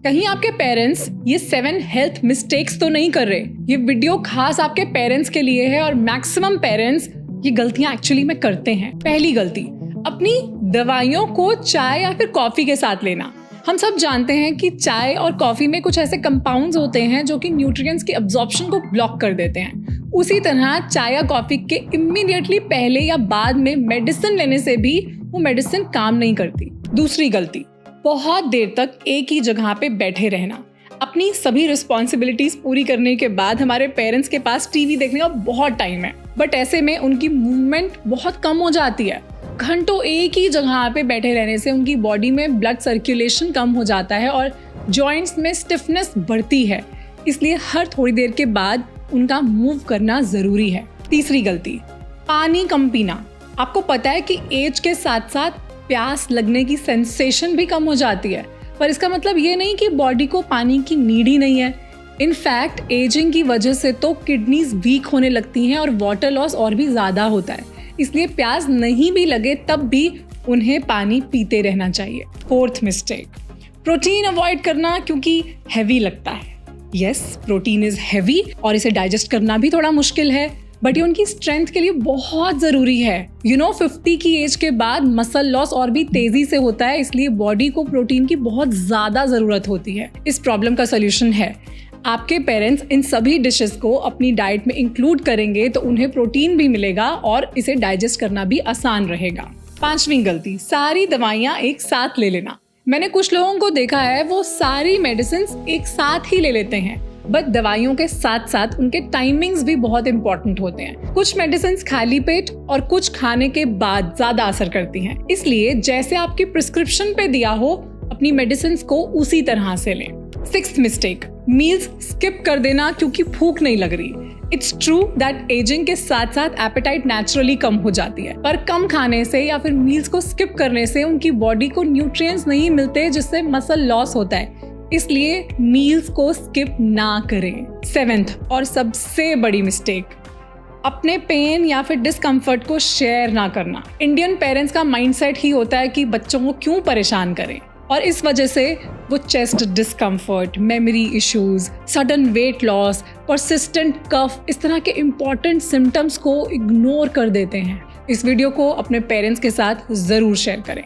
कहीं आपके पेरेंट्स ये 7 हेल्थ मिस्टेक्स तो नहीं कर रहे। ये वीडियो खास आपके पेरेंट्स के लिए है और मैक्सिमम पेरेंट्स ये गलतियां एक्चुअली में करते हैं। पहली गलती, अपनी दवाइयों को चाय या फिर कॉफी के साथ लेना। हम सब जानते हैं कि चाय और कॉफी में कुछ ऐसे कंपाउंड्स होते हैं जो कि न्यूट्रिएंट्स की एब्जॉर्प्शन को ब्लॉक कर देते हैं। उसी तरह चाय या कॉफी के इमीडिएटली पहले या बाद में मेडिसिन लेने से भी वो मेडिसिन काम नहीं करती। दूसरी गलती, बहुत देर तक एक ही जगह पे बैठे रहना। अपनी सभी रिस्पॉन्सिबिलिटीज पूरी करने के बाद हमारे पेरेंट्स के पास टीवी देखने का बहुत टाइम है, बट ऐसे में उनकी मूवमेंट बहुत कम हो जाती है। घंटों एक ही जगह पे बैठे रहने से उनकी बॉडी में ब्लड सर्कुलेशन कम हो जाता है और जॉइंट्स में स्टिफनेस बढ़ती है। इसलिए हर थोड़ी देर के बाद उनका मूव करना जरूरी है। तीसरी गलती, पानी कम पीना। आपको पता है कि एज के साथ साथ प्यास लगने की सेंसेशन भी कम हो जाती है, पर इसका मतलब ये नहीं कि बॉडी को पानी की नीड ही नहीं है। इनफैक्ट एजिंग की वजह से तो किडनीज वीक होने लगती हैं और वाटर लॉस और भी ज्यादा होता है। इसलिए प्यास नहीं भी लगे तब भी उन्हें पानी पीते रहना चाहिए। फोर्थ मिस्टेक, प्रोटीन अवॉइड करना क्योंकि हैवी लगता है। यस, प्रोटीन इज हैवी और इसे डाइजेस्ट करना भी थोड़ा मुश्किल है, बट ये उनकी स्ट्रेंथ के लिए बहुत जरूरी है। 50 की एज के बाद मसल लॉस और भी तेजी से होता है, इसलिए बॉडी को प्रोटीन की बहुत ज्यादा जरूरत होती है। इस प्रॉब्लम का सोल्यूशन है, आपके पेरेंट्स इन सभी डिशेस को अपनी डाइट में इंक्लूड करेंगे तो उन्हें प्रोटीन भी मिलेगा और इसे डाइजेस्ट करना भी आसान रहेगा। पांचवी गलती, सारी दवाइयाँ एक साथ ले लेना। मैंने कुछ लोगों को देखा है वो सारी मेडिसिन एक साथ ही ले लेते हैं, बट दवाइयों के साथ साथ उनके टाइमिंग्स भी बहुत इंपॉर्टेंट होते हैं। कुछ मेडिसिन खाली पेट और कुछ खाने के बाद ज्यादा असर करती हैं, इसलिए जैसे आपकी प्रिस्क्रिप्शन पे दिया हो अपनी मेडिसिन को उसी तरह से लें। सिक्स्थ मिस्टेक, मील्स स्किप कर देना क्योंकि भूख नहीं लग रही। इट्स ट्रू दैट एजिंग के साथ साथ एपेटाइट नेचुरली कम हो जाती है, पर कम खाने से या फिर मील्स को स्किप करने से उनकी बॉडी को न्यूट्रिएंट्स नहीं मिलते जिससे मसल लॉस होता है। इसलिए मील्स को स्किप ना करें। सेवेंथ और सबसे बड़ी मिस्टेक, अपने पेन या फिर डिस्कम्फर्ट को शेयर ना करना। इंडियन पेरेंट्स का माइंडसेट ही होता है कि बच्चों को क्यों परेशान करें, और इस वजह से वो chest discomfort, memory issues, sudden weight loss, persistent cough, इस तरह के इंपॉर्टेंट सिम्टम्स को इग्नोर कर देते हैं। इस वीडियो को अपने पेरेंट्स के साथ जरूर शेयर करें।